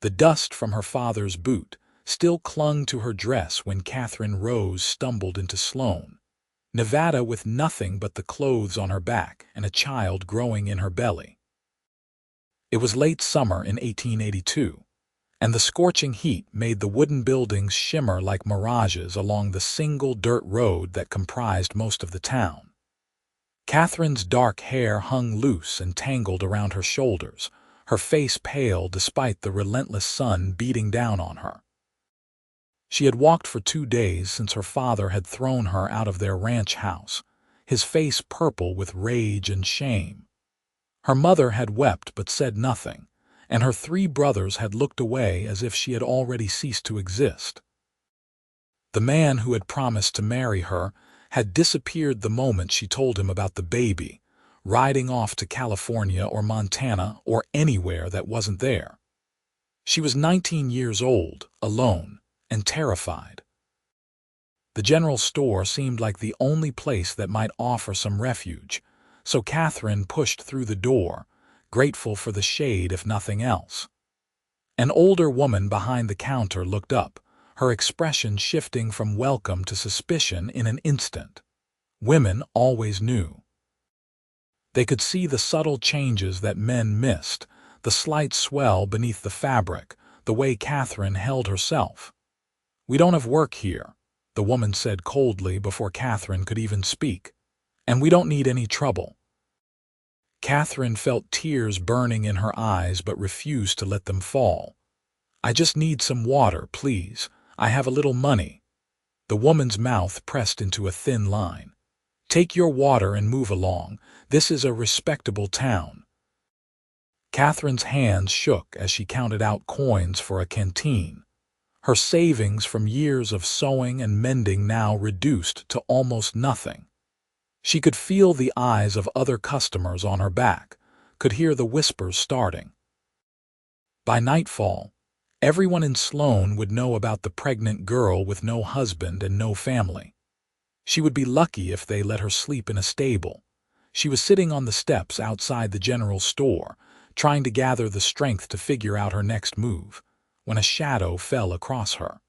The dust from her father's boot still clung to her dress when Katherine Rose stumbled into Sloan, Nevada, with nothing but the clothes on her back and a child growing in her belly. It was late summer in 1882, and the scorching heat made the wooden buildings shimmer like mirages along the single dirt road that comprised most of the town. Katherine's dark hair hung loose and tangled around her shoulders, her face pale despite the relentless sun beating down on her. She had walked for 2 days since her father had thrown her out of their ranch house, his face purple with rage and shame. Her mother had wept but said nothing, and her 3 brothers had looked away as if she had already ceased to exist. The man who had promised to marry her had disappeared the moment she told him about the baby, riding off to California or Montana or anywhere that wasn't there. She was 19 years old, alone, and terrified. The general store seemed like the only place that might offer some refuge, so Katherine pushed through the door, grateful for the shade if nothing else. An older woman behind the counter looked up, her expression shifting from welcome to suspicion in an instant. Women always knew. They could see the subtle changes that men missed, the slight swell beneath the fabric, the way Katherine held herself. "We don't have work here," the woman said coldly before Katherine could even speak. "And we don't need any trouble." Katherine felt tears burning in her eyes but refused to let them fall. "I just need some water, please. I have a little money." The woman's mouth pressed into a thin line. "Take your water and move along. This is a respectable town." Katherine's hands shook as she counted out coins for a canteen. Her savings from years of sewing and mending now reduced to almost nothing. She could feel the eyes of other customers on her back, could hear the whispers starting. By nightfall, everyone in Sloan would know about the pregnant girl with no husband and no family. She would be lucky if they let her sleep in a stable. She was sitting on the steps outside the general store, trying to gather the strength to figure out her next move, when a shadow fell across her.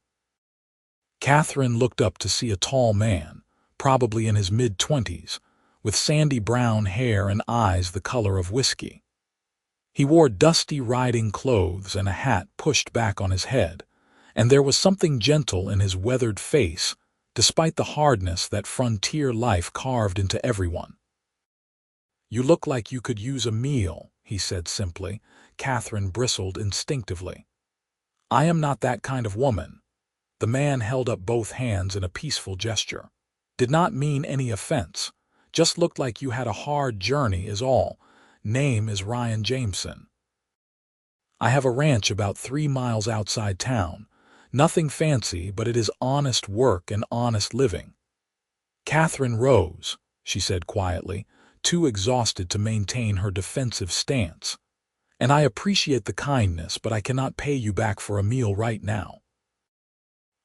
Katherine looked up to see a tall man, probably in his mid-20s, with sandy brown hair and eyes the color of whiskey. He wore dusty riding clothes and a hat pushed back on his head, and there was something gentle in his weathered face, despite the hardness that frontier life carved into everyone. "You look like you could use a meal," he said simply. Katherine bristled instinctively. "I am not that kind of woman." The man held up both hands in a peaceful gesture. "Did not mean any offense. Just looked like you had a hard journey is all. Name is Ryan Jameson. I have a ranch about 3 miles outside town. Nothing fancy, but it is honest work and honest living." "Katherine Rose," she said quietly, too exhausted to maintain her defensive stance. "And I appreciate the kindness, but I cannot pay you back for a meal right now."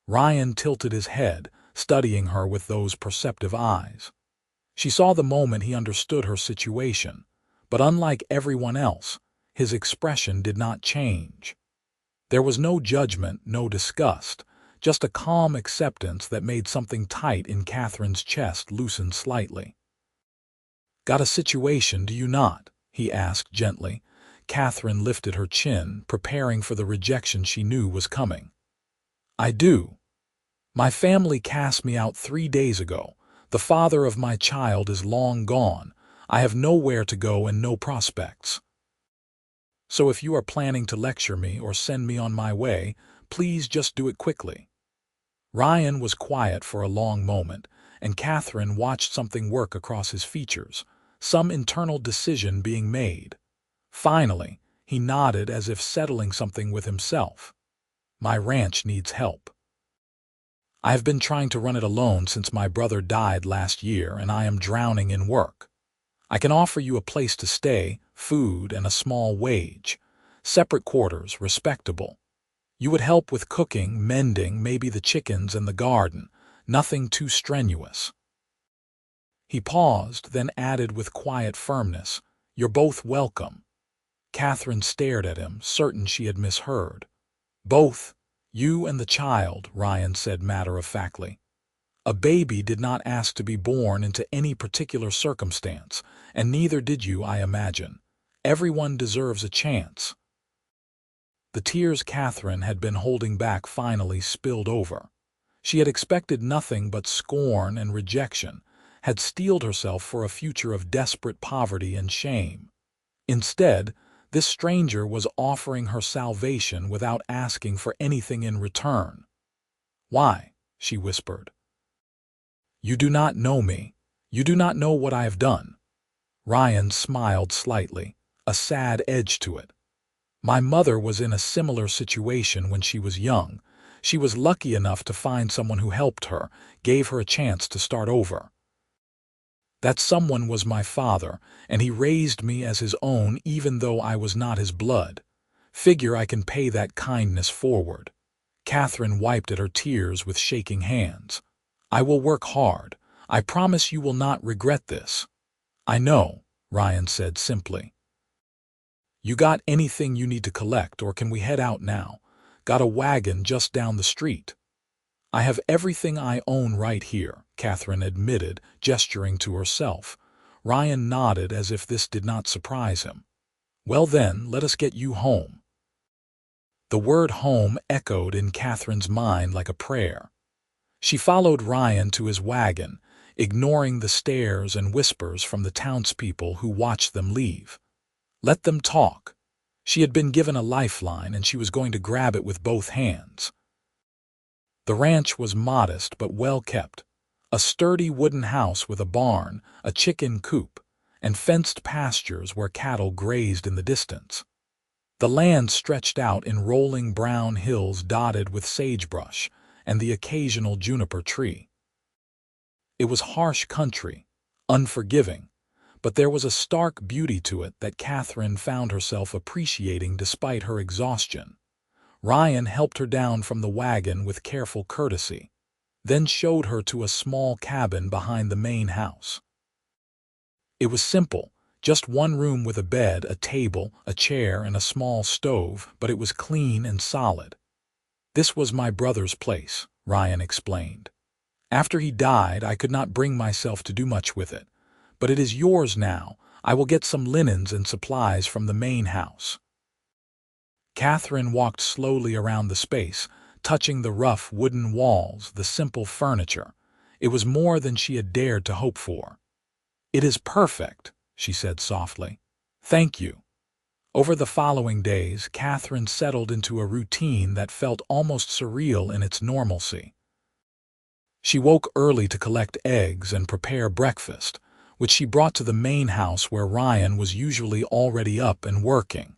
Ryan tilted his head, studying her with those perceptive eyes. She saw the moment he understood her situation, but unlike everyone else, his expression did not change. There was no judgment, no disgust, just a calm acceptance that made something tight in Katherine's chest loosen slightly. "Got a situation, do you not?" he asked gently. Katherine lifted her chin, preparing for the rejection she knew was coming. "I do. My family cast me out 3 days ago. The father of my child is long gone. I have nowhere to go and no prospects. So if you are planning to lecture me or send me on my way, please just do it quickly." Ryan was quiet for a long moment, and Katherine watched something work across his features, some internal decision being made. Finally, he nodded as if settling something with himself. "My ranch needs help. I have been trying to run it alone since my brother died last year, and I am drowning in work. I can offer you a place to stay, food, and a small wage. Separate quarters, respectable. You would help with cooking, mending, maybe the chickens and the garden. Nothing too strenuous." He paused, then added with quiet firmness, "You're both welcome." Katherine stared at him, certain she had misheard. Both, you and the child, Ryan said matter-of-factly. A baby did not ask to be born into any particular circumstance, and neither did you, I imagine. Everyone deserves a chance. The tears Katherine had been holding back finally spilled over. She had expected nothing but scorn and rejection, had steeled herself for a future of desperate poverty and shame. Instead, this stranger was offering her salvation without asking for anything in return. "Why?" she whispered. "You do not know me. You do not know what I have done." Ryan smiled slightly, a sad edge to it. "My mother was in a similar situation when she was young. She was lucky enough to find someone who helped her, gave her a chance to start over. That someone was my father, and he raised me as his own even though I was not his blood. Figure I can pay that kindness forward." Katherine wiped at her tears with shaking hands. "I will work hard. I promise you will not regret this." "I know," Ryan said simply. "You got anything you need to collect, or can we head out now? Got a wagon just down the street." "I have everything I own right here," Katherine admitted, gesturing to herself. Ryan nodded as if this did not surprise him. "Well then, let us get you home." The word home echoed in Katherine's mind like a prayer. She followed Ryan to his wagon, ignoring the stares and whispers from the townspeople who watched them leave. Let them talk. She had been given a lifeline, and she was going to grab it with both hands. The ranch was modest but well kept. A sturdy wooden house with a barn, a chicken coop, and fenced pastures where cattle grazed in the distance. The land stretched out in rolling brown hills dotted with sagebrush and the occasional juniper tree. It was harsh country, unforgiving, but there was a stark beauty to it that Katherine found herself appreciating despite her exhaustion. Ryan helped her down from the wagon with careful courtesy, then showed her to a small cabin behind the main house. It was simple, just one room with a bed, a table, a chair, and a small stove, but it was clean and solid. "This was my brother's place," Ryan explained. "After he died, I could not bring myself to do much with it, but it is yours now. I will get some linens and supplies from the main house." Katherine walked slowly around the space, touching the rough wooden walls, the simple furniture. It was more than she had dared to hope for. "It is perfect," she said softly. "Thank you." Over the following days, Katherine settled into a routine that felt almost surreal in its normalcy. She woke early to collect eggs and prepare breakfast, which she brought to the main house where Ryan was usually already up and working.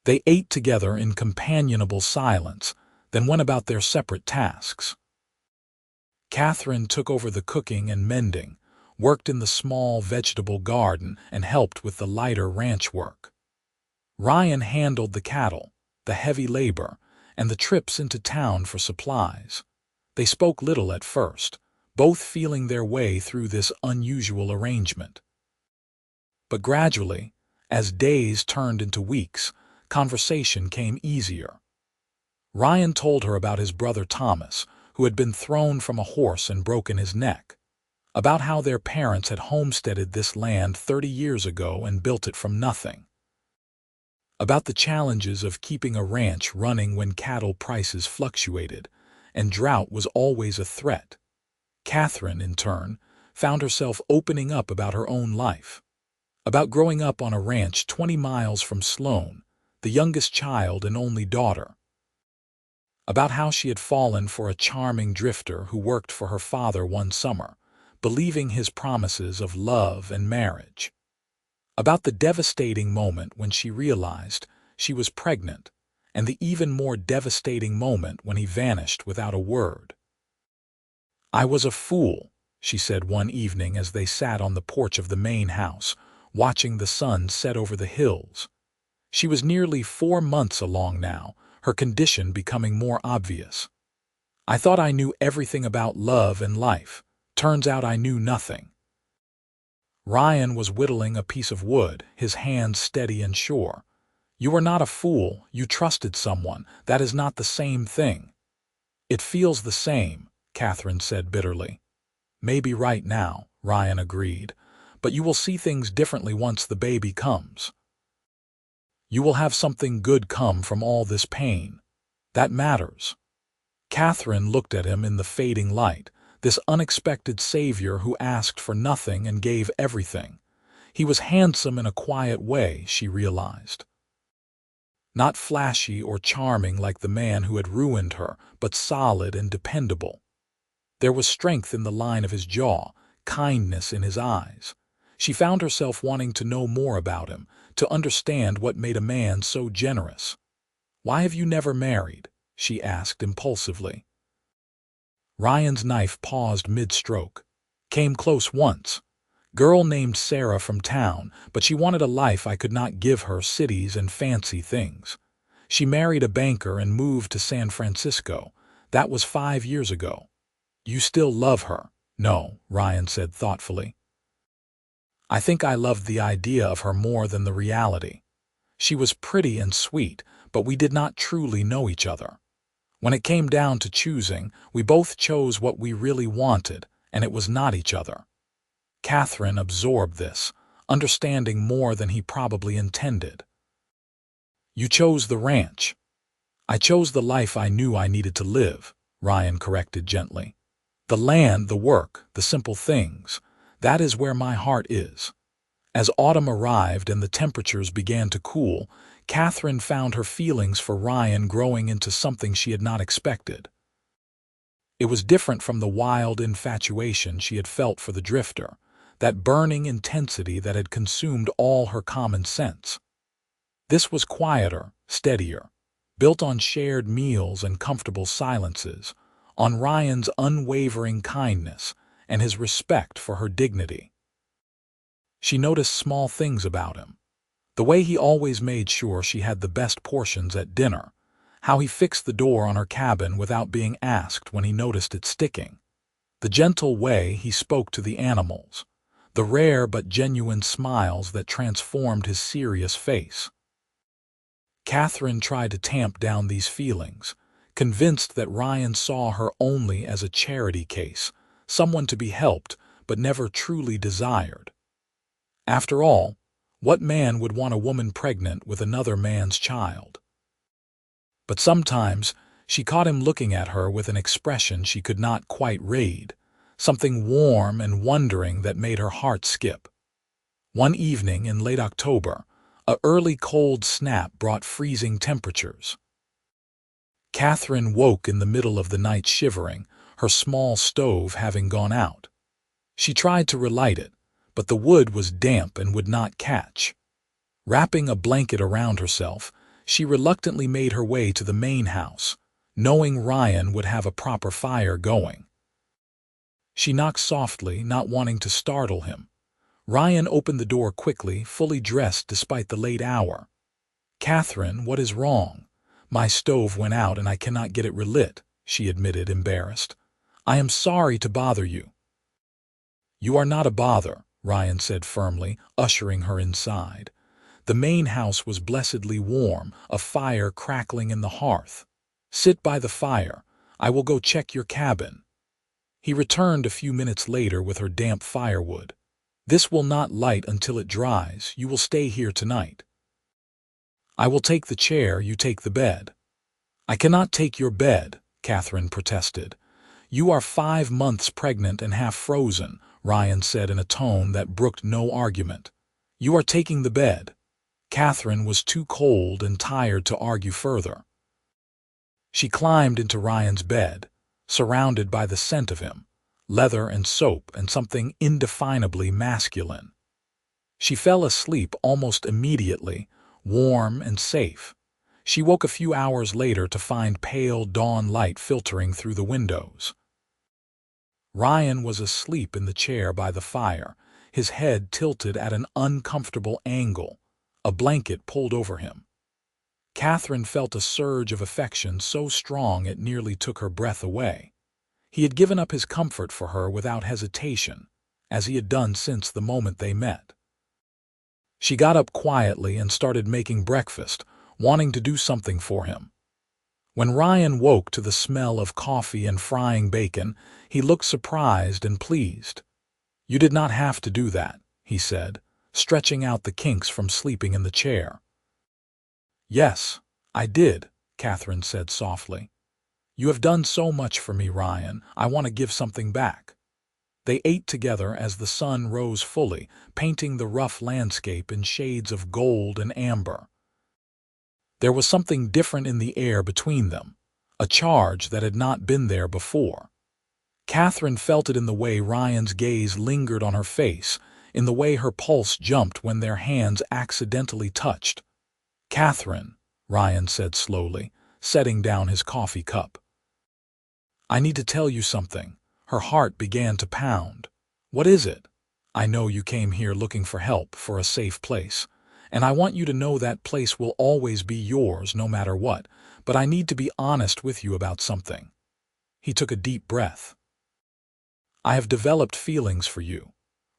They ate together in companionable silence, then went about their separate tasks. Katherine took over the cooking and mending, worked in the small vegetable garden, and helped with the lighter ranch work. Ryan handled the cattle, the heavy labor, and the trips into town for supplies. They spoke little at first, both feeling their way through this unusual arrangement. But gradually, as days turned into weeks, conversation came easier. Ryan told her about his brother Thomas, who had been thrown from a horse and broken his neck, about how their parents had homesteaded this land 30 years ago and built it from nothing, about the challenges of keeping a ranch running when cattle prices fluctuated and drought was always a threat. Katherine, in turn, found herself opening up about her own life, about growing up on a ranch 20 miles from Sloan, the youngest child and only daughter, about how she had fallen for a charming drifter who worked for her father one summer, believing his promises of love and marriage, about the devastating moment when she realized she was pregnant, and the even more devastating moment when he vanished without a word. "I was a fool," she said one evening as they sat on the porch of the main house, watching the sun set over the hills. She was nearly 4 months along now, her condition becoming more obvious. "I thought I knew everything about love and life. Turns out I knew nothing." Ryan was whittling a piece of wood, his hands steady and sure. You are not a fool. You trusted someone. That is not the same thing. It feels the same, Katherine said bitterly. Maybe right now, Ryan agreed, but you will see things differently once the baby comes. You will have something good come from all this pain. That matters. Katherine looked at him in the fading light, this unexpected savior who asked for nothing and gave everything. He was handsome in a quiet way, she realized. Not flashy or charming like the man who had ruined her, but solid and dependable. There was strength in the line of his jaw, kindness in his eyes. She found herself wanting to know more about him, to understand what made a man so generous. "Why have you never married?" she asked impulsively. Ryan's knife paused mid-stroke. "Came close once. Girl named Sarah from town, but she wanted a life I could not give her, cities and fancy things. She married a banker and moved to San Francisco. That was 5 years ago. You still love her?" "No," Ryan said thoughtfully. "I think I loved the idea of her more than the reality. She was pretty and sweet, but we did not truly know each other. When it came down to choosing, we both chose what we really wanted, and it was not each other." Katherine absorbed this, understanding more than he probably intended. "You chose the ranch." "I chose the life I knew I needed to live," Ryan corrected gently. "The land, the work, the simple things, that is where my heart is." As autumn arrived and the temperatures began to cool, Katherine found her feelings for Ryan growing into something she had not expected. It was different from the wild infatuation she had felt for the drifter, that burning intensity that had consumed all her common sense. This was quieter, steadier, built on shared meals and comfortable silences, on Ryan's unwavering kindness and his respect for her dignity. She noticed small things about him. The way he always made sure she had the best portions at dinner, how he fixed the door on her cabin without being asked when he noticed it sticking, the gentle way he spoke to the animals, the rare but genuine smiles that transformed his serious face. Katherine tried to tamp down these feelings, convinced that Ryan saw her only as a charity case, someone to be helped but never truly desired. After all, what man would want a woman pregnant with another man's child? But sometimes she caught him looking at her with an expression she could not quite read, something warm and wondering that made her heart skip. One evening in late October, a early cold snap brought freezing temperatures. Katherine woke in the middle of the night shivering, her small stove having gone out. She tried to relight it, but the wood was damp and would not catch. Wrapping a blanket around herself, she reluctantly made her way to the main house, knowing Ryan would have a proper fire going. She knocked softly, not wanting to startle him. Ryan opened the door quickly, fully dressed despite the late hour. "Katherine, what is wrong?" "My stove went out and I cannot get it relit," she admitted, embarrassed. "I am sorry to bother you." "You are not a bother," Ryan said firmly, ushering her inside. The main house was blessedly warm, a fire crackling in the hearth. "Sit by the fire. I will go check your cabin." He returned a few minutes later with her damp firewood. "This will not light until it dries. You will stay here tonight." "I will take the chair, you take the bed." "I cannot take your bed," Katherine protested. "You are 5 months pregnant and half frozen," Ryan said in a tone that brooked no argument. "You are taking the bed." Katherine was too cold and tired to argue further. She climbed into Ryan's bed, surrounded by the scent of him, leather and soap and something indefinably masculine. She fell asleep almost immediately, warm and safe. She woke a few hours later to find pale dawn light filtering through the windows. Ryan was asleep in the chair by the fire, his head tilted at an uncomfortable angle, a blanket pulled over him. Katherine felt a surge of affection so strong it nearly took her breath away. He had given up his comfort for her without hesitation, as he had done since the moment they met. She got up quietly and started making breakfast, wanting to do something for him. When Ryan woke to the smell of coffee and frying bacon, he looked surprised and pleased. "You did not have to do that," he said, stretching out the kinks from sleeping in the chair. "Yes, I did," Katherine said softly. "You have done so much for me, Ryan. I want to give something back." They ate together as the sun rose fully, painting the rough landscape in shades of gold and amber. There was something different in the air between them, a charge that had not been there before. Katherine felt it in the way Ryan's gaze lingered on her face, in the way her pulse jumped when their hands accidentally touched. "Katherine," Ryan said slowly, setting down his coffee cup. "I need to tell you something." Her heart began to pound. "What is it?" "I know you came here looking for help, for a safe place. And I want you to know that place will always be yours no matter what, but I need to be honest with you about something." He took a deep breath. "I have developed feelings for you.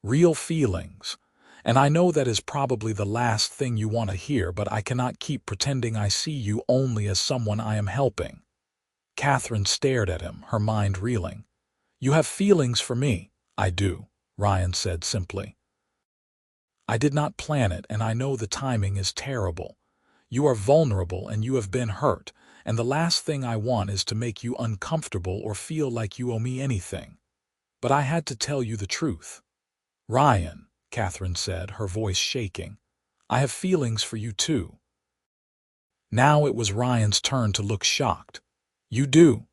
Real feelings. And I know that is probably the last thing you want to hear, but I cannot keep pretending I see you only as someone I am helping." Katherine stared at him, her mind reeling. "You have feelings for me." "I do," Ryan said simply. "I did not plan it, and I know the timing is terrible. You are vulnerable and you have been hurt, and the last thing I want is to make you uncomfortable or feel like you owe me anything. But I had to tell you the truth." "Ryan," Katherine said, her voice shaking, "I have feelings for you too." Now it was Ryan's turn to look shocked. "You do?"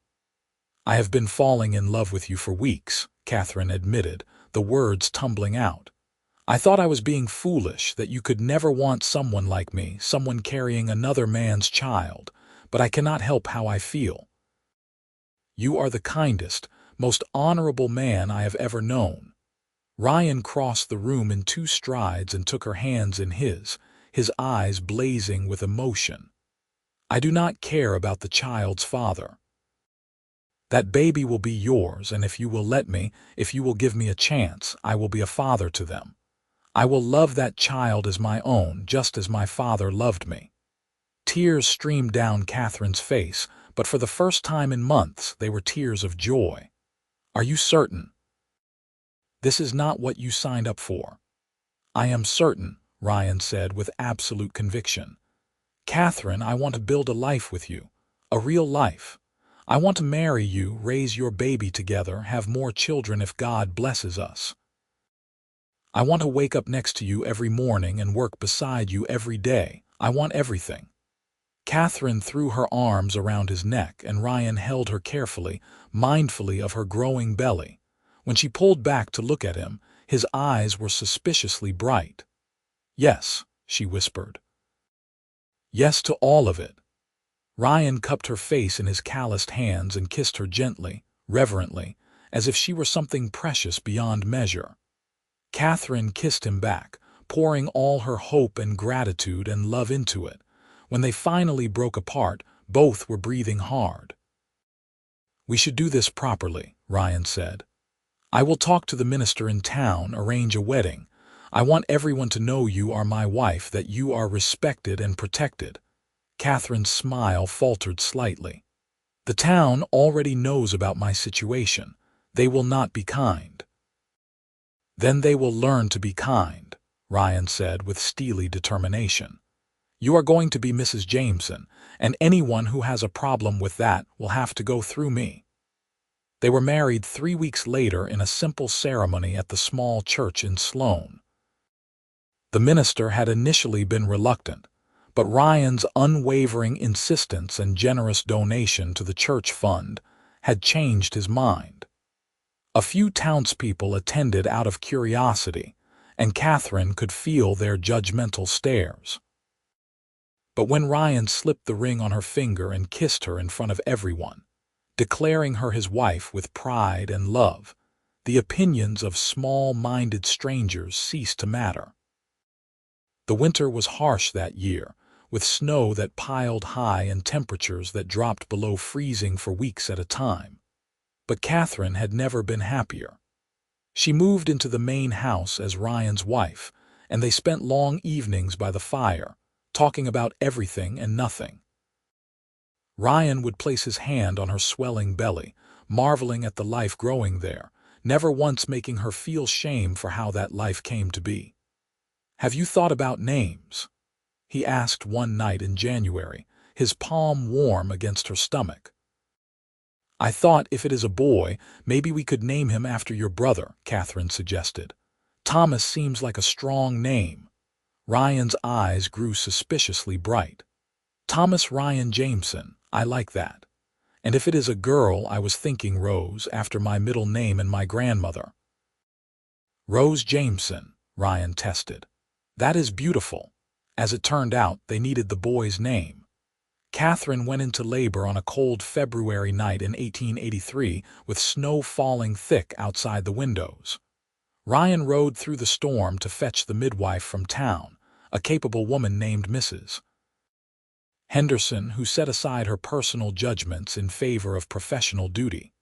"I have been falling in love with you for weeks," Katherine admitted, the words tumbling out. "I thought I was being foolish, that you could never want someone like me, someone carrying another man's child, but I cannot help how I feel. You are the kindest, most honorable man I have ever known." Ryan crossed the room in 2 strides and took her hands in his eyes blazing with emotion. "I do not care about the child's father. That baby will be yours, and if you will let me, if you will give me a chance, I will be a father to them. I will love that child as my own, just as my father loved me." Tears streamed down Katherine's face, but for the first time in months they were tears of joy. "Are you certain? This is not what you signed up for?" "I am certain," Ryan said with absolute conviction. "Katherine, I want to build a life with you, a real life. I want to marry you, raise your baby together, have more children if God blesses us. I want to wake up next to you every morning and work beside you every day. I want everything." Katherine threw her arms around his neck, and Ryan held her carefully, mindfully of her growing belly. When she pulled back to look at him, his eyes were suspiciously bright. "Yes," she whispered. "Yes to all of it." Ryan cupped her face in his calloused hands and kissed her gently, reverently, as if she were something precious beyond measure. Katherine kissed him back, pouring all her hope and gratitude and love into it. When they finally broke apart, both were breathing hard. "We should do this properly," Ryan said. "I will talk to the minister in town, arrange a wedding. I want everyone to know you are my wife, that you are respected and protected." Katherine's smile faltered slightly. "The town already knows about my situation. They will not be kind." "Then they will learn to be kind," Ryan said with steely determination. "You are going to be Mrs. Jameson, and anyone who has a problem with that will have to go through me." They were married 3 weeks later in a simple ceremony at the small church in Sloan. The minister had initially been reluctant, but Ryan's unwavering insistence and generous donation to the church fund had changed his mind. A few townspeople attended out of curiosity, and Katherine could feel their judgmental stares. But when Ryan slipped the ring on her finger and kissed her in front of everyone, declaring her his wife with pride and love, the opinions of small-minded strangers ceased to matter. The winter was harsh that year, with snow that piled high and temperatures that dropped below freezing for weeks at a time. But Katherine had never been happier. She moved into the main house as Ryan's wife, and they spent long evenings by the fire, talking about everything and nothing. Ryan would place his hand on her swelling belly, marveling at the life growing there, never once making her feel shame for how that life came to be. "Have you thought about names?" he asked one night in January, his palm warm against her stomach. "I thought if it is a boy, maybe we could name him after your brother," Katherine suggested. "Thomas seems like a strong name." Ryan's eyes grew suspiciously bright. "Thomas Ryan Jameson, I like that. And if it is a girl, I was thinking Rose, after my middle name and my grandmother." "Rose Jameson," Ryan tested. "That is beautiful." As it turned out, they needed the boy's name. Katherine went into labor on a cold February night in 1883 with snow falling thick outside the windows. Ryan rode through the storm to fetch the midwife from town, a capable woman named Mrs. Henderson, who set aside her personal judgments in favor of professional duty.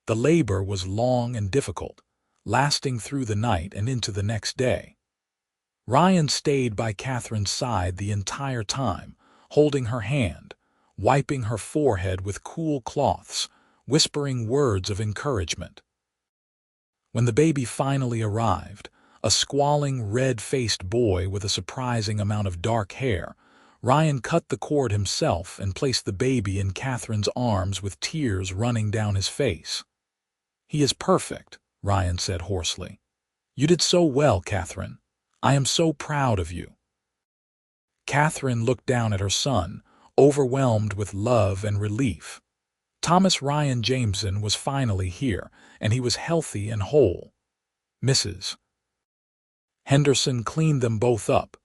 The labor was long and difficult, lasting through the night and into the next day. Ryan stayed by Katherine's side the entire time, holding her hand, wiping her forehead with cool cloths, whispering words of encouragement. When the baby finally arrived, a squalling, red-faced boy with a surprising amount of dark hair, Ryan cut the cord himself and placed the baby in Katherine's arms with tears running down his face. "He is perfect," Ryan said hoarsely. "You did so well, Katherine. I am so proud of you." Katherine looked down at her son, overwhelmed with love and relief. Thomas Ryan Jameson was finally here, and he was healthy and whole. Mrs. Henderson cleaned them both up,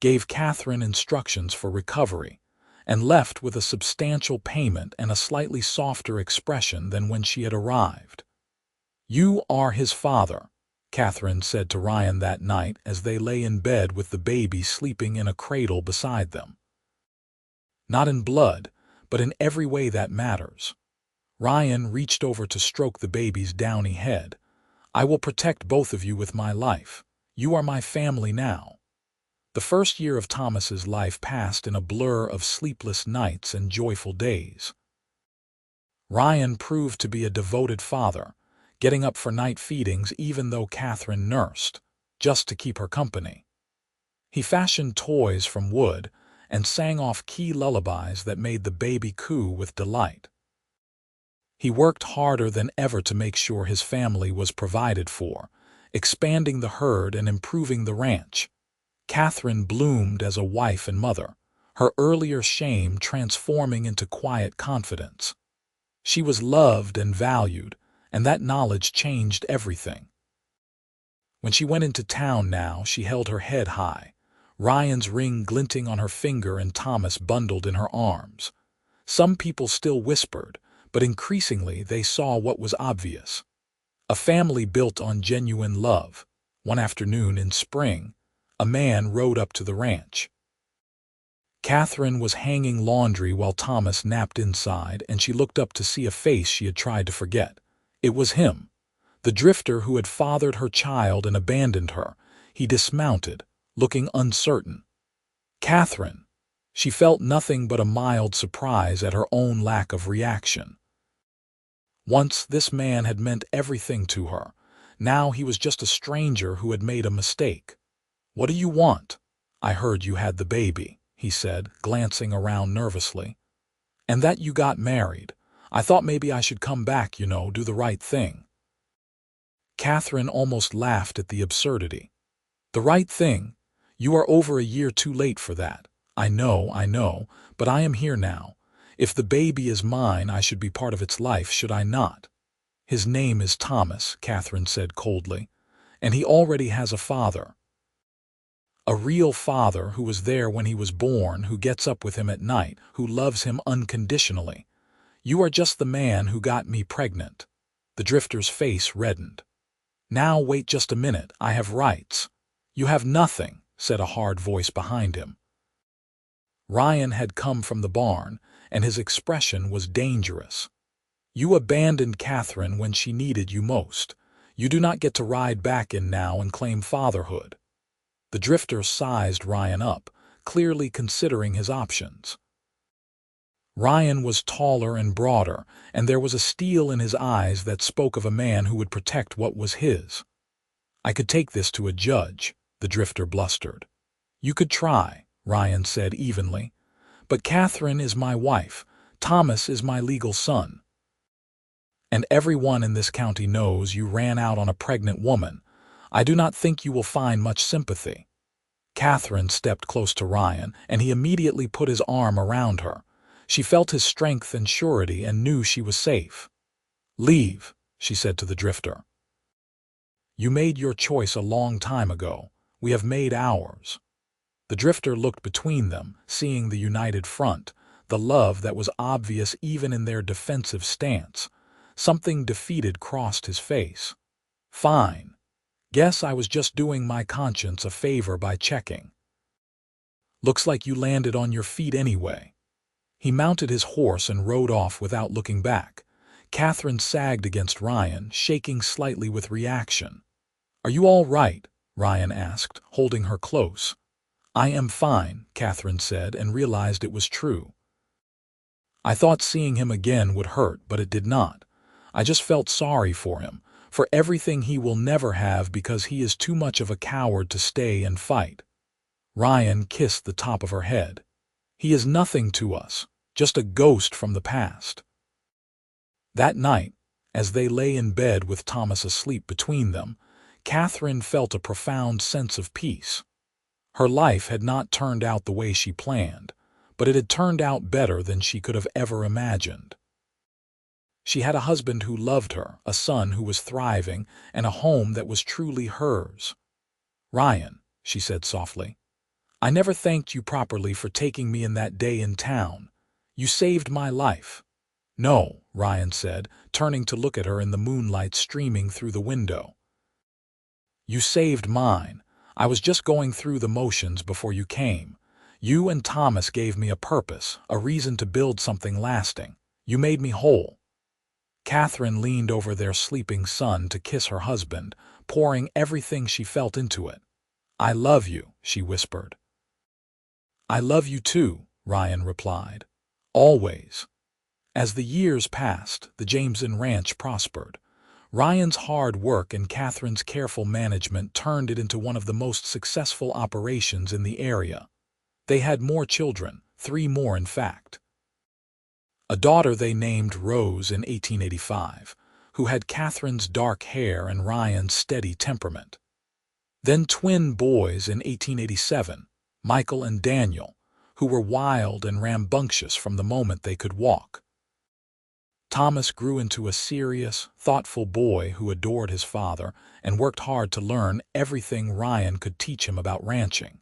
gave Katherine instructions for recovery, and left with a substantial payment and a slightly softer expression than when she had arrived. "You are his father," Katherine said to Ryan that night as they lay in bed with the baby sleeping in a cradle beside them. "Not in blood, but in every way that matters." Ryan reached over to stroke the baby's downy head. "I will protect both of you with my life. You are my family now." The first year of Thomas's life passed in a blur of sleepless nights and joyful days. Ryan proved to be a devoted father, getting up for night feedings even though Katherine nursed, just to keep her company. He fashioned toys from wood and sang off key lullabies that made the baby coo with delight. He worked harder than ever to make sure his family was provided for, expanding the herd and improving the ranch. Katherine bloomed as a wife and mother, her earlier shame transforming into quiet confidence. She was loved and valued, and that knowledge changed everything. When she went into town now, she held her head high, Ryan's ring glinting on her finger and Thomas bundled in her arms. Some people still whispered, but increasingly they saw what was obvious. A family built on genuine love. One afternoon in spring, a man rode up to the ranch. Katherine was hanging laundry while Thomas napped inside, and she looked up to see a face she had tried to forget. It was him, the drifter who had fathered her child and abandoned her. He dismounted, looking uncertain. "Katherine." She felt nothing but a mild surprise at her own lack of reaction. Once this man had meant everything to her. Now he was just a stranger who had made a mistake. "What do you want?" "I heard you had the baby," he said, glancing around nervously. "And that you got married. I thought maybe I should come back, do the right thing." Katherine almost laughed at the absurdity. "The right thing? You are over a year too late for that. I know, but I am here now. If the baby is mine, I should be part of its life, should I not?" "His name is Thomas," Katherine said coldly, "and he already has a father. A real father who was there when he was born, who gets up with him at night, who loves him unconditionally. You are just the man who got me pregnant." The drifter's face reddened. "Now wait just a minute, I have rights." "You have nothing," said a hard voice behind him. Ryan had come from the barn, and his expression was dangerous. "You abandoned Katherine when she needed you most. You do not get to ride back in now and claim fatherhood." The drifter sized Ryan up, clearly considering his options. Ryan was taller and broader, and there was a steel in his eyes that spoke of a man who would protect what was his. "I could take this to a judge," the drifter blustered. "You could try," Ryan said evenly. "But Katherine is my wife. Thomas is my legal son. And everyone in this county knows you ran out on a pregnant woman. I do not think you will find much sympathy." Katherine stepped close to Ryan, and he immediately put his arm around her. She felt his strength and surety and knew she was safe. "Leave," she said to the drifter. "You made your choice a long time ago. We have made ours." The drifter looked between them, seeing the united front, the love that was obvious even in their defensive stance. Something defeated crossed his face. "Fine. Guess I was just doing my conscience a favor by checking. Looks like you landed on your feet anyway." He mounted his horse and rode off without looking back. Katherine sagged against Ryan, shaking slightly with reaction. "Are you all right?" Ryan asked, holding her close. "I am fine," Katherine said, and realized it was true. "I thought seeing him again would hurt, but it did not. I just felt sorry for him, for everything he will never have because he is too much of a coward to stay and fight." Ryan kissed the top of her head. "He is nothing to us, just a ghost from the past." That night, as they lay in bed with Thomas asleep between them, Katherine felt a profound sense of peace. Her life had not turned out the way she planned, but it had turned out better than she could have ever imagined. She had a husband who loved her, a son who was thriving, and a home that was truly hers. "Ryan," she said softly, "I never thanked you properly for taking me in that day in town. You saved my life." "No," Ryan said, turning to look at her in the moonlight streaming through the window. "You saved mine. I was just going through the motions before you came. You and Thomas gave me a purpose, a reason to build something lasting. You made me whole." Katherine leaned over their sleeping son to kiss her husband, pouring everything she felt into it. "I love you," she whispered. "I love you too," Ryan replied. "Always." As the years passed, the Jameson ranch prospered. Ryan's hard work and Katherine's careful management turned it into one of the most successful operations in the area. They had more children, 3 more in fact. A daughter they named Rose in 1885, who had Katherine's dark hair and Ryan's steady temperament. Then twin boys in 1887, Michael and Daniel, who were wild and rambunctious from the moment they could walk. Thomas grew into a serious, thoughtful boy who adored his father and worked hard to learn everything Ryan could teach him about ranching.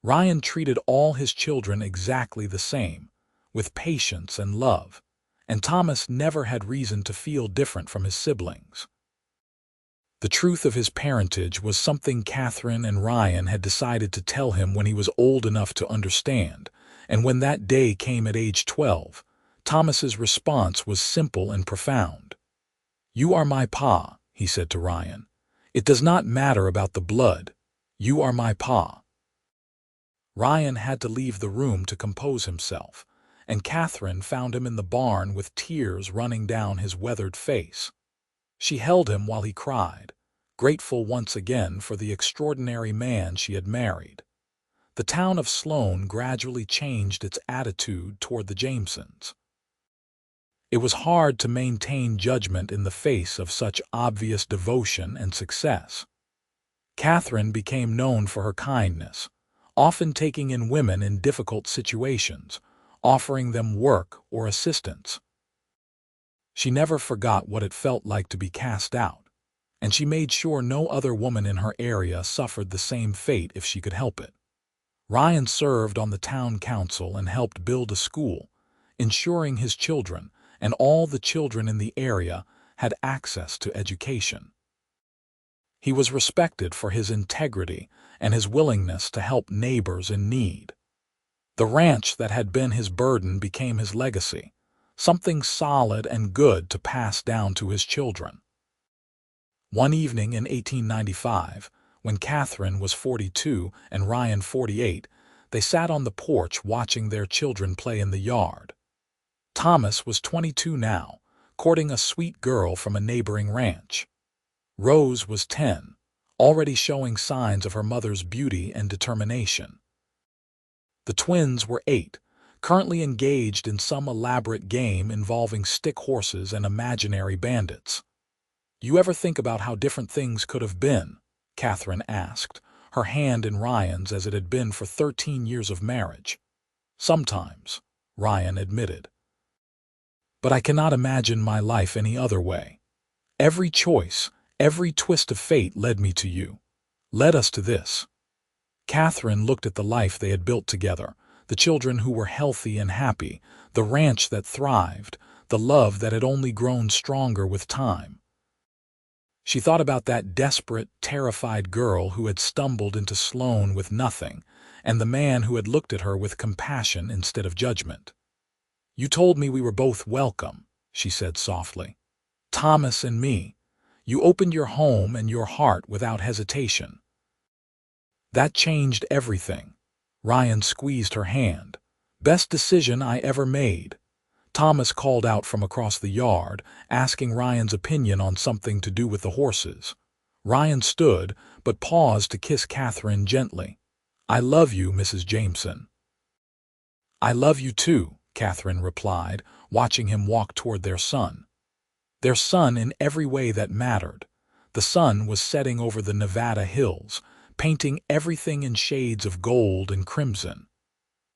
Ryan treated all his children exactly the same, with patience and love, and Thomas never had reason to feel different from his siblings. The truth of his parentage was something Katherine and Ryan had decided to tell him when he was old enough to understand, and when that day came at age 12, Thomas's response was simple and profound. "You are my pa," he said to Ryan. "It does not matter about the blood. You are my pa." Ryan had to leave the room to compose himself, and Katherine found him in the barn with tears running down his weathered face. She held him while he cried, grateful once again for the extraordinary man she had married. The town of Sloan gradually changed its attitude toward the Jamesons. It was hard to maintain judgment in the face of such obvious devotion and success. Katherine became known for her kindness, often taking in women in difficult situations, offering them work or assistance. She never forgot what it felt like to be cast out, and she made sure no other woman in her area suffered the same fate if she could help it. Ryan served on the town council and helped build a school, ensuring his children and all the children in the area had access to education. He was respected for his integrity and his willingness to help neighbors in need. The ranch that had been his burden became his legacy, something solid and good to pass down to his children. One evening in 1895, when Katherine was 42 and Ryan 48, they sat on the porch watching their children play in the yard. Thomas was 22 now, courting a sweet girl from a neighboring ranch. Rose was 10, already showing signs of her mother's beauty and determination. The twins were 8, currently engaged in some elaborate game involving stick horses and imaginary bandits. "You ever think about how different things could have been?" Katherine asked, her hand in Ryan's as it had been for 13 years of marriage. "Sometimes," Ryan admitted. "But I cannot imagine my life any other way. Every choice, every twist of fate led me to you, led us to this." Katherine looked at the life they had built together, the children who were healthy and happy, the ranch that thrived, the love that had only grown stronger with time. She thought about that desperate, terrified girl who had stumbled into Sloan with nothing, and the man who had looked at her with compassion instead of judgment. "You told me we were both welcome," she said softly. "Thomas and me. You opened your home and your heart without hesitation." That changed everything. Ryan squeezed her hand. "Best decision I ever made." Thomas called out from across the yard, asking Ryan's opinion on something to do with the horses. Ryan stood, but paused to kiss Katherine gently. "I love you, Mrs. Jameson." "I love you too," Katherine replied, watching him walk toward their son. Their son in every way that mattered. The sun was setting over the Nevada hills, painting everything in shades of gold and crimson.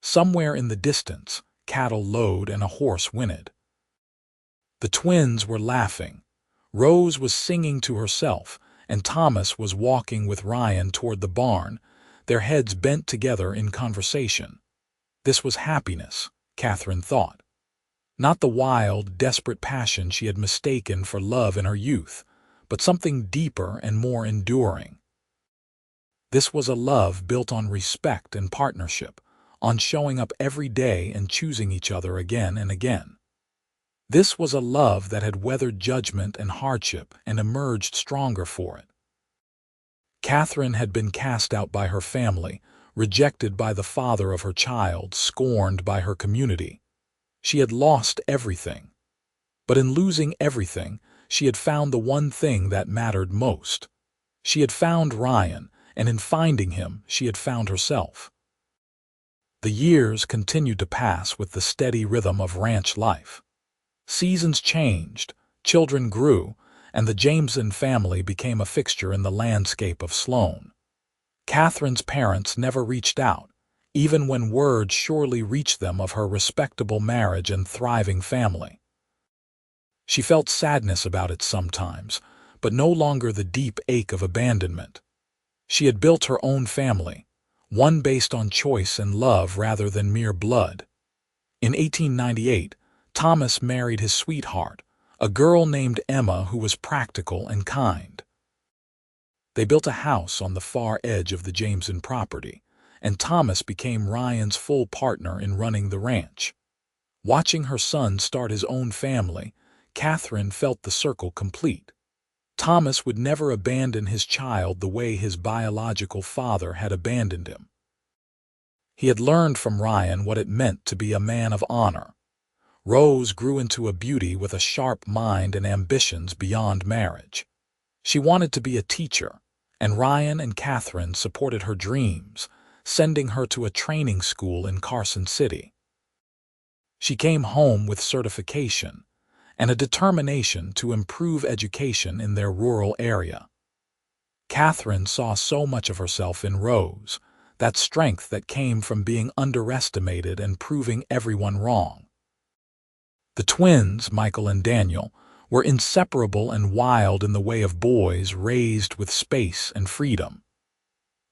Somewhere in the distance, cattle lowed and a horse whinnied. The twins were laughing. Rose was singing to herself, and Thomas was walking with Ryan toward the barn, their heads bent together in conversation. This was happiness, Katherine thought. Not the wild, desperate passion she had mistaken for love in her youth, but something deeper and more enduring. This was a love built on respect and partnership, on showing up every day and choosing each other again and again. This was a love that had weathered judgment and hardship and emerged stronger for it. Katherine had been cast out by her family, rejected by the father of her child, scorned by her community. She had lost everything. But in losing everything, she had found the one thing that mattered most. She had found Ryan, and in finding him, she had found herself. The years continued to pass with the steady rhythm of ranch life. Seasons changed, children grew, and the Jameson family became a fixture in the landscape of Sloan. Katherine's parents never reached out, even when word surely reached them of her respectable marriage and thriving family. She felt sadness about it sometimes, but no longer the deep ache of abandonment. She had built her own family, one based on choice and love rather than mere blood. In 1898, Thomas married his sweetheart, a girl named Emma who was practical and kind. They built a house on the far edge of the Jameson property, and Thomas became Ryan's full partner in running the ranch. Watching her son start his own family, Katherine felt the circle complete. Thomas would never abandon his child the way his biological father had abandoned him. He had learned from Ryan what it meant to be a man of honor. Rose grew into a beauty with a sharp mind and ambitions beyond marriage. She wanted to be a teacher, and Ryan and Katherine supported her dreams, sending her to a training school in Carson City. She came home with certification and a determination to improve education in their rural area. Katherine saw so much of herself in Rose, that strength that came from being underestimated and proving everyone wrong. The twins, Michael and Daniel, were inseparable and wild in the way of boys raised with space and freedom.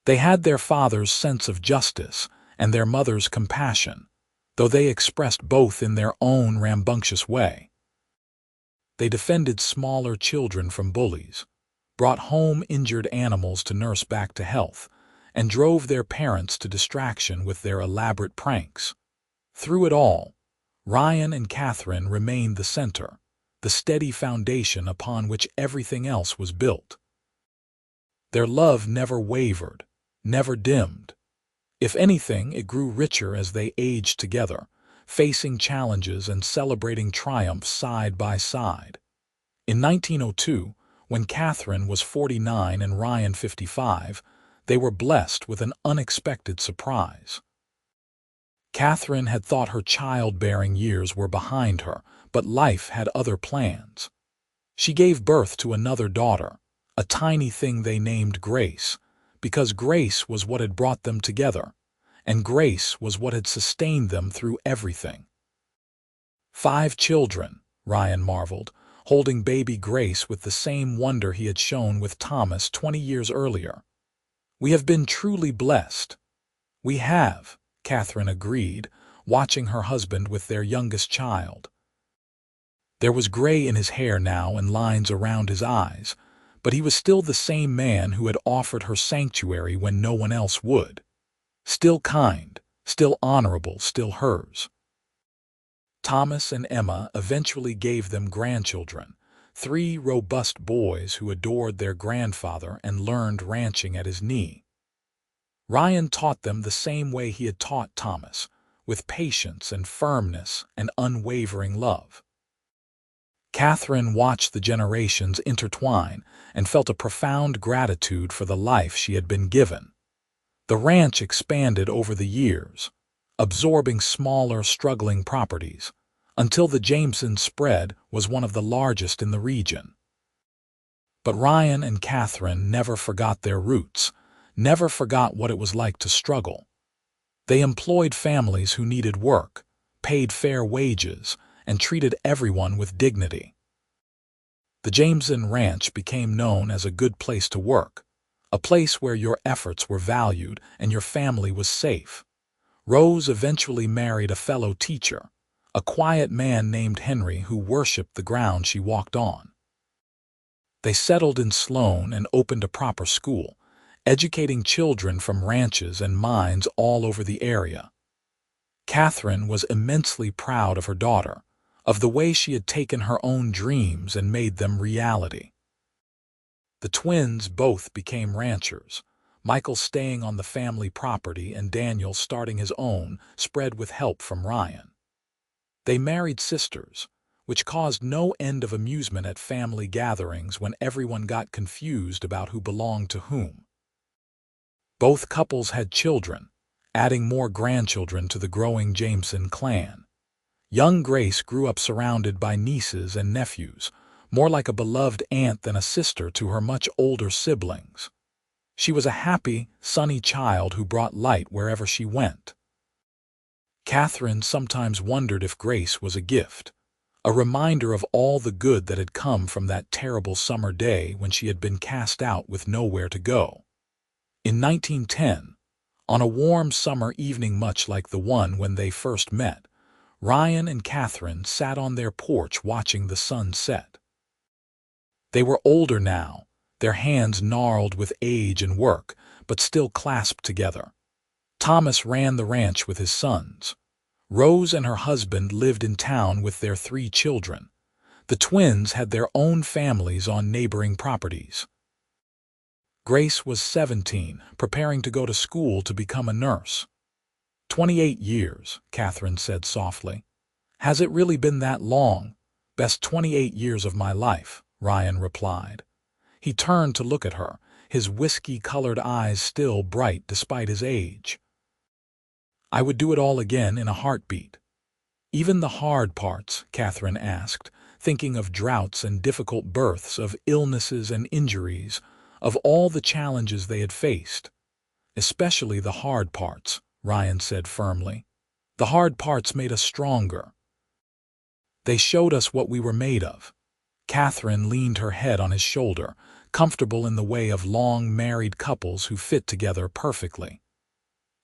They had their father's sense of justice and their mother's compassion, though they expressed both in their own rambunctious way. They defended smaller children from bullies, brought home injured animals to nurse back to health, and drove their parents to distraction with their elaborate pranks. Through it all, Ryan and Katherine remained the center, the steady foundation upon which everything else was built. Their love never wavered, never dimmed. If anything, it grew richer as they aged together, facing challenges and celebrating triumphs side by side. In 1902, when Katherine was 49 and Ryan 55, they were blessed with an unexpected surprise. Katherine had thought her childbearing years were behind her, but life had other plans. She gave birth to another daughter, a tiny thing they named Grace, because Grace was what had brought them together, and Grace was what had sustained them through everything. 5 children, Ryan marveled, holding baby Grace with the same wonder he had shown with Thomas 20 years earlier. "We have been truly blessed." "We have," Katherine agreed, watching her husband with their youngest child. There was gray in his hair now and lines around his eyes, but he was still the same man who had offered her sanctuary when no one else would. Still kind, still honorable, still hers. Thomas and Emma eventually gave them grandchildren, 3 robust boys who adored their grandfather and learned ranching at his knee. Ryan taught them the same way he had taught Thomas, with patience and firmness and unwavering love. Katherine watched the generations intertwine and felt a profound gratitude for the life she had been given. The ranch expanded over the years, absorbing smaller, struggling properties, until the Jameson spread was one of the largest in the region. But Ryan and Katherine never forgot their roots, never forgot what it was like to struggle. They employed families who needed work, paid fair wages, and treated everyone with dignity. The Jameson Ranch became known as a good place to work, a place where your efforts were valued and your family was safe. Rose eventually married a fellow teacher, a quiet man named Henry who worshipped the ground she walked on. They settled in Sloan and opened a proper school, educating children from ranches and mines all over the area. Katherine was immensely proud of her daughter, of the way she had taken her own dreams and made them reality. The twins both became ranchers, Michael staying on the family property and Daniel starting his own, spread with help from Ryan. They married sisters, which caused no end of amusement at family gatherings when everyone got confused about who belonged to whom. Both couples had children, adding more grandchildren to the growing Jameson clan. Young Grace grew up surrounded by nieces and nephews, more like a beloved aunt than a sister to her much older siblings. She was a happy, sunny child who brought light wherever she went. Katherine sometimes wondered if Grace was a gift, a reminder of all the good that had come from that terrible summer day when she had been cast out with nowhere to go. In 1910, on a warm summer evening much like the one when they first met, Ryan and Katherine sat on their porch watching the sun set. They were older now, their hands gnarled with age and work, but still clasped together. Thomas ran the ranch with his sons. Rose and her husband lived in town with their 3 children. The twins had their own families on neighboring properties. Grace was 17, preparing to go to school to become a nurse. 28 years, Katherine said softly. Has it really been that long? Best 28 years of my life, Ryan replied. He turned to look at her, his whiskey-colored eyes still bright despite his age. I would do it all again in a heartbeat. Even the hard parts, Katherine asked, thinking of droughts and difficult births, of illnesses and injuries, of all the challenges they had faced. Especially the hard parts, Ryan said firmly. The hard parts made us stronger. They showed us what we were made of. Katherine leaned her head on his shoulder, comfortable in the way of long married couples who fit together perfectly.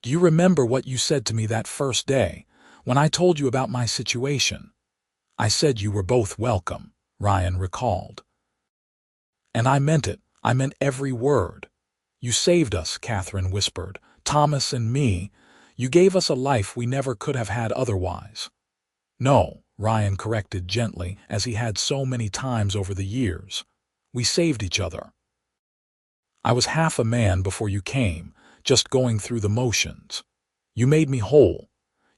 Do you remember what you said to me that first day, when I told you about my situation? I said you were both welcome, Ryan recalled. And I meant it. I meant every word. You saved us, Katherine whispered. Thomas and me. You gave us a life we never could have had otherwise. No, Ryan corrected gently, as he had so many times over the years. We saved each other. I was half a man before you came, just going through the motions. You made me whole.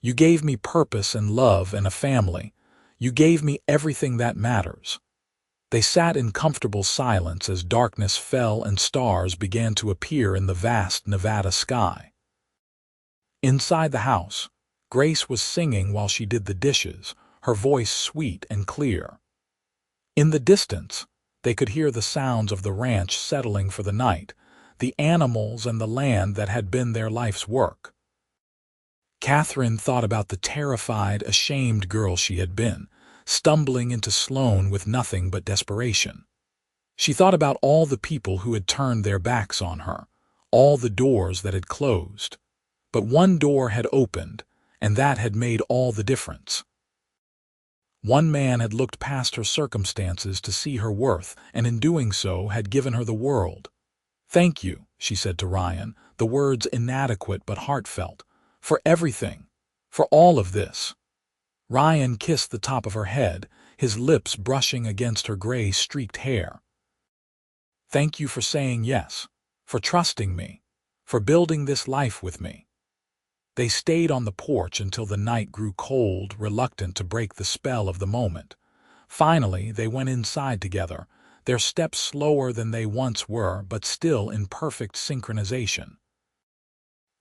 You gave me purpose and love and a family. You gave me everything that matters." They sat in comfortable silence as darkness fell and stars began to appear in the vast Nevada sky. Inside the house, Grace was singing while she did the dishes, her voice sweet and clear. In the distance, they could hear the sounds of the ranch settling for the night, the animals and the land that had been their life's work. Katherine thought about the terrified, ashamed girl she had been, stumbling into Sloan with nothing but desperation. She thought about all the people who had turned their backs on her, all the doors that had closed. But one door had opened, and that had made all the difference. One man had looked past her circumstances to see her worth, and in doing so had given her the world. "Thank you," she said to Ryan, the words inadequate but heartfelt, "for everything, for all of this." Ryan kissed the top of her head, his lips brushing against her gray-streaked hair. "Thank you for saying yes, for trusting me, for building this life with me." They stayed on the porch until the night grew cold, reluctant to break the spell of the moment. Finally, they went inside together, their steps slower than they once were, but still in perfect synchronization.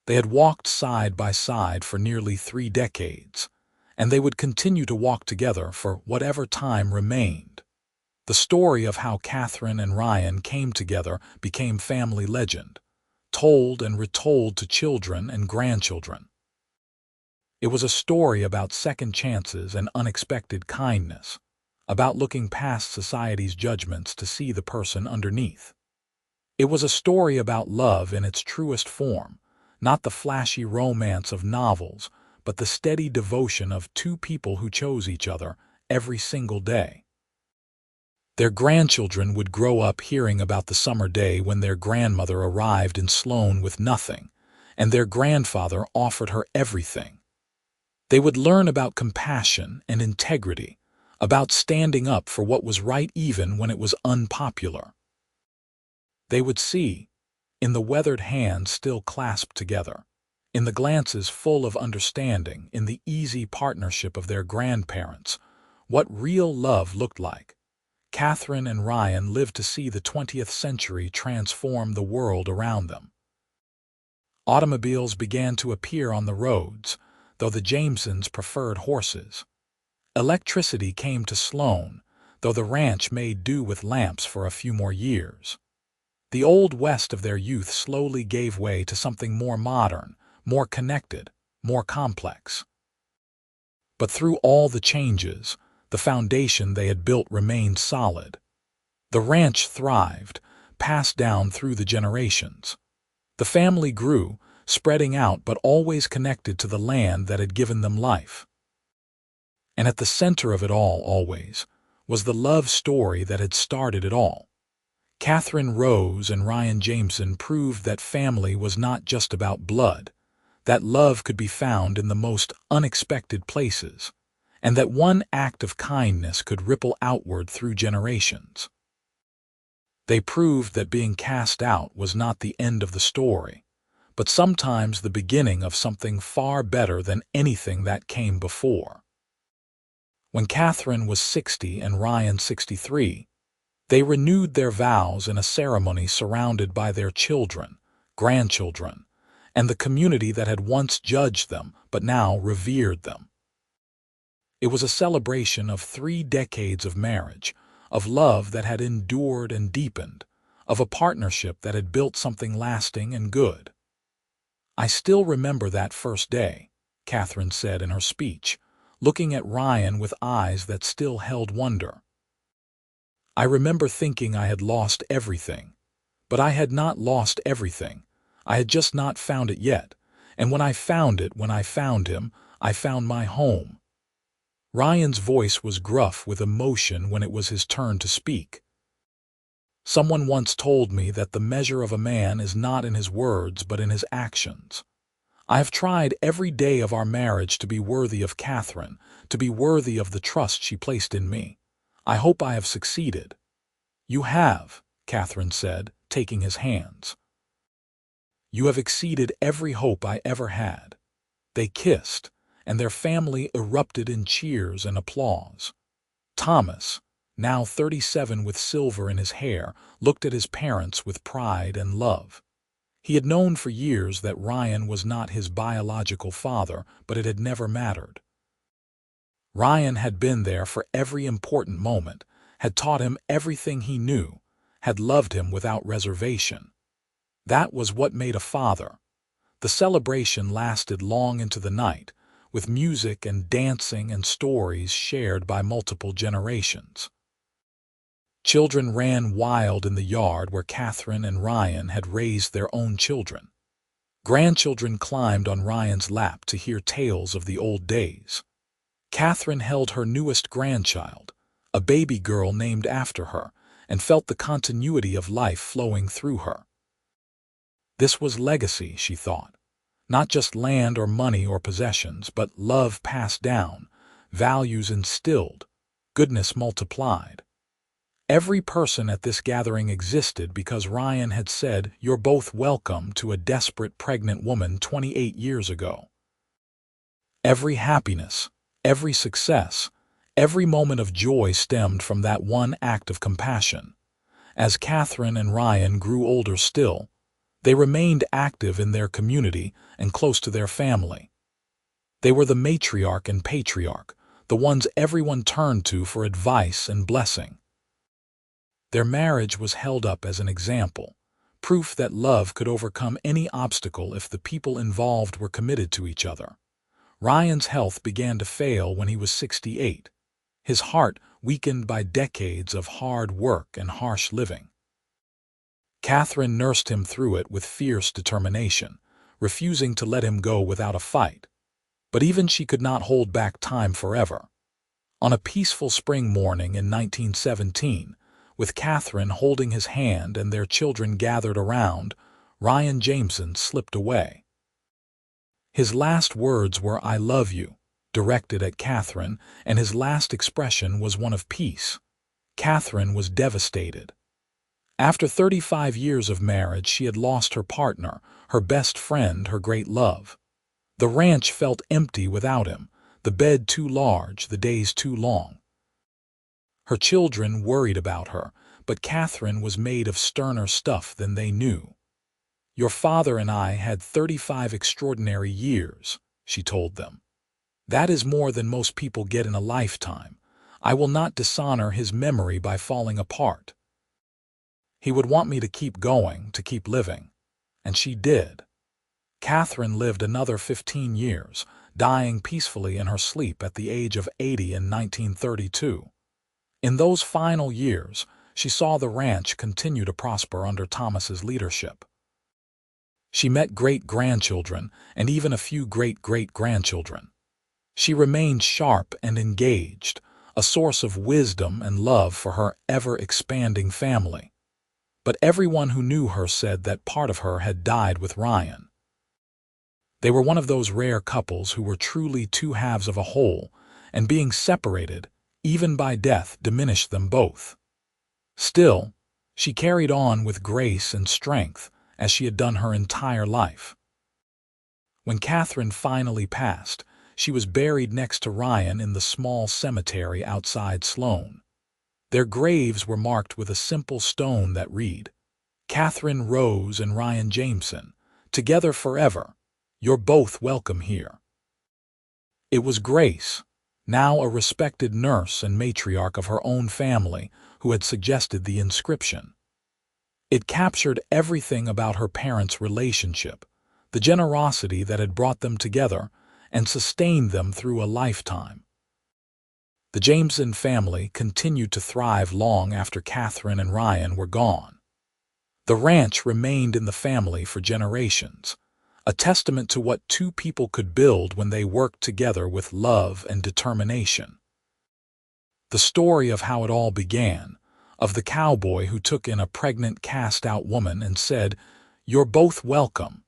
They had walked side by side for nearly 3 decades, and they would continue to walk together for whatever time remained. The story of how Katherine and Ryan came together became family legend, told and retold to children and grandchildren. It was a story about second chances and unexpected kindness, about looking past society's judgments to see the person underneath. It was a story about love in its truest form, not the flashy romance of novels, but the steady devotion of two people who chose each other every single day. Their grandchildren would grow up hearing about the summer day when their grandmother arrived in Sloan with nothing, and their grandfather offered her everything. They would learn about compassion and integrity, about standing up for what was right even when it was unpopular. They would see, in the weathered hands still clasped together, in the glances full of understanding, in the easy partnership of their grandparents, what real love looked like. Katherine and Ryan lived to see the 20th century transform the world around them. Automobiles began to appear on the roads, though the Jamesons preferred horses. Electricity came to Sloan, though the ranch made do with lamps for a few more years. The old west of their youth slowly gave way to something more modern, more connected, more complex. But through all the changes, the foundation they had built remained solid. The ranch thrived, passed down through the generations. The family grew, spreading out but always connected to the land that had given them life. And at the center of it all, always, was the love story that had started it all. Katherine Rose and Ryan Jameson proved that family was not just about blood, that love could be found in the most unexpected places, and that one act of kindness could ripple outward through generations. They proved that being cast out was not the end of the story, but sometimes the beginning of something far better than anything that came before. When Katherine was 60 and Ryan 63, they renewed their vows in a ceremony surrounded by their children, grandchildren, and the community that had once judged them but now revered them. It was a celebration of 3 decades of marriage, of love that had endured and deepened, of a partnership that had built something lasting and good. "I still remember that first day," Katherine said in her speech, looking at Ryan with eyes that still held wonder. "I remember thinking I had lost everything, but I had not lost everything. I had just not found it yet, and when I found it, when I found him, I found my home." Ryan's voice was gruff with emotion when it was his turn to speak. "Someone once told me that the measure of a man is not in his words but in his actions. I have tried every day of our marriage to be worthy of Katherine, to be worthy of the trust she placed in me. I hope I have succeeded." "You have," Katherine said, taking his hands. "You have exceeded every hope I ever had." They kissed, and their family erupted in cheers and applause. Thomas, now 37 with silver in his hair, looked at his parents with pride and love. He had known for years that Ryan was not his biological father, but it had never mattered. Ryan had been there for every important moment, had taught him everything he knew, had loved him without reservation. That was what made a father. The celebration lasted long into the night, with music and dancing and stories shared by multiple generations. Children ran wild in the yard where Katherine and Ryan had raised their own children. Grandchildren climbed on Ryan's lap to hear tales of the old days. Katherine held her newest grandchild, a baby girl named after her, and felt the continuity of life flowing through her. This was legacy, she thought. Not just land or money or possessions, but love passed down, values instilled, goodness multiplied. Every person at this gathering existed because Ryan had said, "You're both welcome," to a desperate pregnant woman 28 years ago. Every happiness, every success, every moment of joy stemmed from that one act of compassion. As Katherine and Ryan grew older still, they remained active in their community and close to their family. They were the matriarch and patriarch, the ones everyone turned to for advice and blessing. Their marriage was held up as an example, proof that love could overcome any obstacle if the people involved were committed to each other. Ryan's health began to fail when he was 68, his heart weakened by decades of hard work and harsh living. Katherine nursed him through it with fierce determination, refusing to let him go without a fight. But even she could not hold back time forever. On a peaceful spring morning in 1917, with Katherine holding his hand and their children gathered around, Ryan Jameson slipped away. His last words were, "I love you," directed at Katherine, and his last expression was one of peace. Katherine was devastated. After 35 years of marriage, she had lost her partner, her best friend, her great love. The ranch felt empty without him, the bed too large, the days too long. Her children worried about her, but Katherine was made of sterner stuff than they knew. "Your father and I had 35 extraordinary years," she told them. "That is more than most people get in a lifetime. I will not dishonor his memory by falling apart. He would want me to keep going, to keep living." And she did. Katherine lived another 15 years, dying peacefully in her sleep at the age of 80 in 1932. In those final years, she saw the ranch continue to prosper under Thomas's leadership. She met great-grandchildren and even a few great-great-grandchildren. She remained sharp and engaged, a source of wisdom and love for her ever-expanding family. But everyone who knew her said that part of her had died with Ryan. They were one of those rare couples who were truly two halves of a whole, and being separated, even by death, diminished them both. Still, she carried on with grace and strength, as she had done her entire life. When Katherine finally passed, she was buried next to Ryan in the small cemetery outside Sloan. Their graves were marked with a simple stone that read, "Katherine Rose and Ryan Jameson, together forever. You're both welcome here." It was Grace, now a respected nurse and matriarch of her own family, who had suggested the inscription. It captured everything about her parents' relationship, the generosity that had brought them together and sustained them through a lifetime. The Jameson family continued to thrive long after Katherine and Ryan were gone. The ranch remained in the family for generations, a testament to what two people could build when they worked together with love and determination. The story of how it all began, of the cowboy who took in a pregnant cast-out woman and said, "You're both welcome,"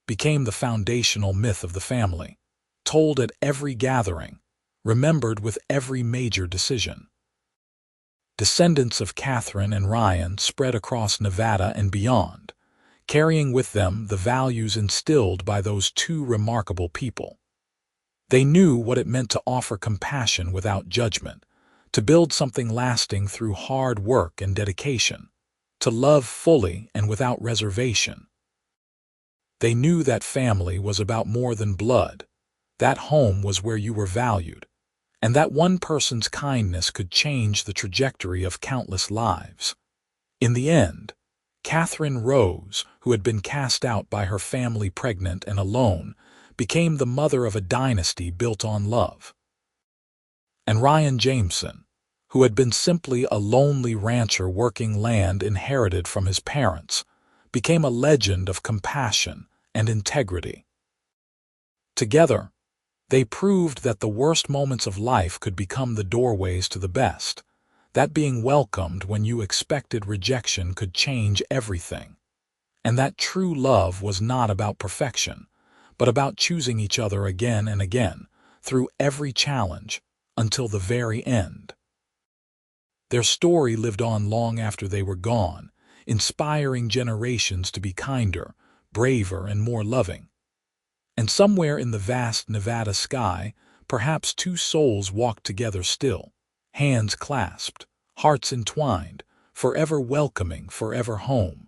became the foundational myth of the family, told at every gathering, remembered with every major decision. Descendants of Katherine and Ryan spread across Nevada and beyond, carrying with them the values instilled by those two remarkable people. They knew what it meant to offer compassion without judgment, to build something lasting through hard work and dedication, to love fully and without reservation. They knew that family was about more than blood, that home was where you were valued, and that one person's kindness could change the trajectory of countless lives. In the end, Katherine Rose, who had been cast out by her family pregnant and alone, became the mother of a dynasty built on love. And Ryan Jameson, who had been simply a lonely rancher working land inherited from his parents, became a legend of compassion and integrity. Together, they proved that the worst moments of life could become the doorways to the best, that being welcomed when you expected rejection could change everything, and that true love was not about perfection, but about choosing each other again and again, through every challenge, until the very end. Their story lived on long after they were gone, inspiring generations to be kinder, braver, and more loving. And somewhere in the vast Nevada sky, perhaps two souls walked together still, hands clasped, hearts entwined, forever welcoming, forever home.